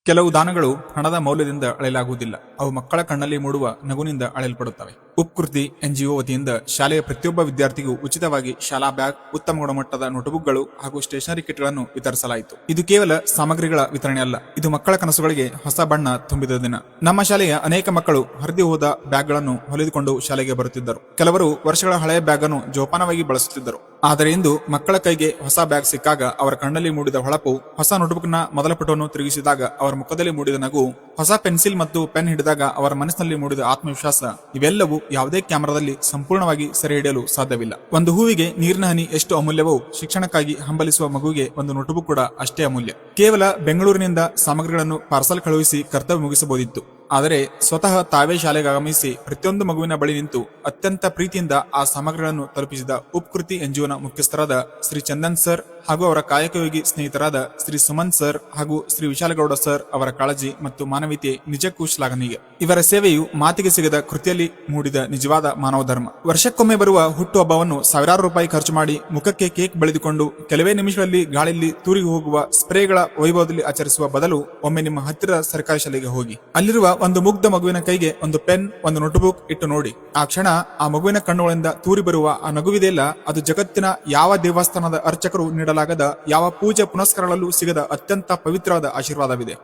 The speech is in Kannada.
ಕೆಲವು ದಾನಗಳು ಹಣದ ಮೌಲ್ಯದಿಂದ ಅಳೆಯಲಾಗುವುದಿಲ್ಲ. ಅವು ಮಕ್ಕಳ ಕಣ್ಣಲ್ಲಿ ಮೂಡುವ ನಗುನಿಂದ ಅಳೆಯಲ್ಪಡುತ್ತವೆ. ಉಪ್ಕೃತಿ ಎನ್ಜಿಒ ವತಿಯಿಂದ ಶಾಲೆಯ ಪ್ರತಿಯೊಬ್ಬ ವಿದ್ಯಾರ್ಥಿಗೂ ಉಚಿತವಾಗಿ ಶಾಲಾ ಬ್ಯಾಗ್, ಉತ್ತಮ ಗುಣಮಟ್ಟದ ನೋಟ್ಬುಕ್ಗಳು ಹಾಗೂ ಸ್ಟೇಷನರಿ ಕಿಟ್ಗಳನ್ನು ವಿತರಿಸಲಾಯಿತು. ಇದು ಕೇವಲ ಸಾಮಗ್ರಿಗಳ ವಿತರಣೆ ಅಲ್ಲ, ಇದು ಮಕ್ಕಳ ಕನಸುಗಳಿಗೆ ಹೊಸ ಬಣ್ಣ ತುಂಬಿದ ದಿನ. ನಮ್ಮ ಶಾಲೆಯ ಅನೇಕ ಮಕ್ಕಳು ಹರಿದು ಹೋದ ಬ್ಯಾಗ್ಗಳನ್ನು ಹೊಲಿದುಕೊಂಡು ಶಾಲೆಗೆ ಬರುತ್ತಿದ್ದರು. ಕೆಲವರು ವರ್ಷಗಳ ಹಳೆಯ ಬ್ಯಾಗ್ ಅನ್ನು ಜೋಪಾನವಾಗಿ ಬಳಸುತ್ತಿದ್ದರು. ಆದರೆ ಇಂದು ಮಕ್ಕಳ ಕೈಗೆ ಹೊಸ ಬ್ಯಾಗ್ ಸಿಕ್ಕಾಗ ಅವರ ಕಣ್ಣಲ್ಲಿ ಮೂಡಿದ ಹೊಳಪು, ಹೊಸ ನೋಟ್ಬುಕ್ನ ಮೊದಲ ಪುಟವನ್ನು ತಿರುಗಿಸಿದಾಗ ಅವರ ಮುಖದಲ್ಲಿ ಮೂಡಿದ ನಗು, ಹೊಸ ಪೆನ್ಸಿಲ್ ಮತ್ತು ಪೆನ್ ಹಿಡಿದಾಗ ಅವರ ಮನಸ್ಸಿನಲ್ಲಿ ಮೂಡಿದ ಆತ್ಮವಿಶ್ವಾಸ, ಇವೆಲ್ಲವೂ ಯಾವುದೇ ಕ್ಯಾಮೆರಾದಲ್ಲಿ ಸಂಪೂರ್ಣವಾಗಿ ಸೆರೆ ಹಿಡಿಯಲು ಸಾಧ್ಯವಿಲ್ಲ. ಒಂದು ಹೂವಿಗೆ ನೀರಿನ ಹನಿ ಎಷ್ಟು ಅಮೂಲ್ಯವೋ, ಶಿಕ್ಷಣಕ್ಕಾಗಿ ಹಂಬಲಿಸುವ ಮಗುವಿಗೆ ಒಂದು ನೋಟ್ಬುಕ್ ಕೂಡ ಅಷ್ಟೇ ಅಮೂಲ್ಯ. ಕೇವಲ ಬೆಂಗಳೂರಿನಿಂದ ಸಾಮಗ್ರಿಗಳನ್ನು ಪಾರ್ಸಲ್ ಕಳುಹಿಸಿ ಕರ್ತವ್ಯ ಮುಗಿಸಬಹುದಿತ್ತು. ಆದರೆ ಸ್ವತಃ ತಾವೇ ಶಾಲೆಗೆ ಆಗಮಿಸಿ ಪ್ರತಿಯೊಂದು ಮಗುವಿನ ಬಳಿ ನಿಂತು ಅತ್ಯಂತ ಪ್ರೀತಿಯಿಂದ ಆ ಸಾಮಗ್ರಿಗಳನ್ನು ತಲುಪಿಸಿದ ಉಪ್ಕೃತಿ ಎನ್ಜಿಒನ ಮುಖ್ಯಸ್ಥರಾದ ಶ್ರೀ ಚಂದನ್ ಸರ್ ಹಾಗೂ ಅವರ ಕಾಯಕಯೋಗಿ ಸ್ನೇಹಿತರಾದ ಶ್ರೀ ಸುಮಂತ್ ಸರ್ ಹಾಗೂ ಶ್ರೀ ವಿಶಾಲಗೌಡ ಸರ್ ಅವರ ಕಾಳಜಿ ಮತ್ತು ಮಾನವೀಯತೆ ನಿಜಕ್ಕೂ ಶ್ಲಾಘನೀಯ. ಇವರ ಸೇವೆಯು ಮಾತಿಗೆ ಸಿಗದ ಕೃತಿಯಲ್ಲಿ ಮೂಡಿದ ನಿಜವಾದ ಮಾನವ ಧರ್ಮ. ವರ್ಷಕ್ಕೊಮ್ಮೆ ಬರುವ ಹುಟ್ಟುಹಬ್ಬವನ್ನು ಸಾವಿರಾರು ರೂಪಾಯಿ ಖರ್ಚು ಮಾಡಿ ಮುಖಕ್ಕೆ ಕೇಕ್ ಬೆಳೆದುಕೊಂಡು ಕೆಲವೇ ನಿಮಿಷಗಳಲ್ಲಿ ಗಾಳಿಯಲ್ಲಿ ತೂರಿ ಹೋಗುವ ಸ್ಪ್ರೇಗಳ ವೈಭವದಲ್ಲಿ ಆಚರಿಸುವ ಬದಲು ಒಮ್ಮೆ ನಿಮ್ಮ ಹತ್ತಿರದ ಸರ್ಕಾರಿ ಶಾಲೆಗೆ ಹೋಗಿ ಅಲ್ಲಿರುವ ಒಂದು ಮುಗ್ಧ ಮಗುವಿನ ಕೈಗೆ ಒಂದು ಪೆನ್, ಒಂದು ನೋಟ್ಬುಕ್ ಇಟ್ಟು ನೋಡಿ. ಆ ಕ್ಷಣ ಆ ಮಗುವಿನ ಕಣ್ಣುಗಳಿಂದ ತೂರಿ ಬರುವ ಆ ನಗುವಿದೆಯಲ್ಲ, ಅದು ಜಗತ್ತಿನ ಯಾವ ದೇವಸ್ಥಾನದ ಅರ್ಚಕರು ನೀಡಲಾಗದ, ಯಾವ ಪೂಜೆ ಪುನಸ್ಕಾರಗಳಲ್ಲೂ ಸಿಗದ ಅತ್ಯಂತ ಪವಿತ್ರವಾದ ಆಶೀರ್ವಾದವಿದೆ.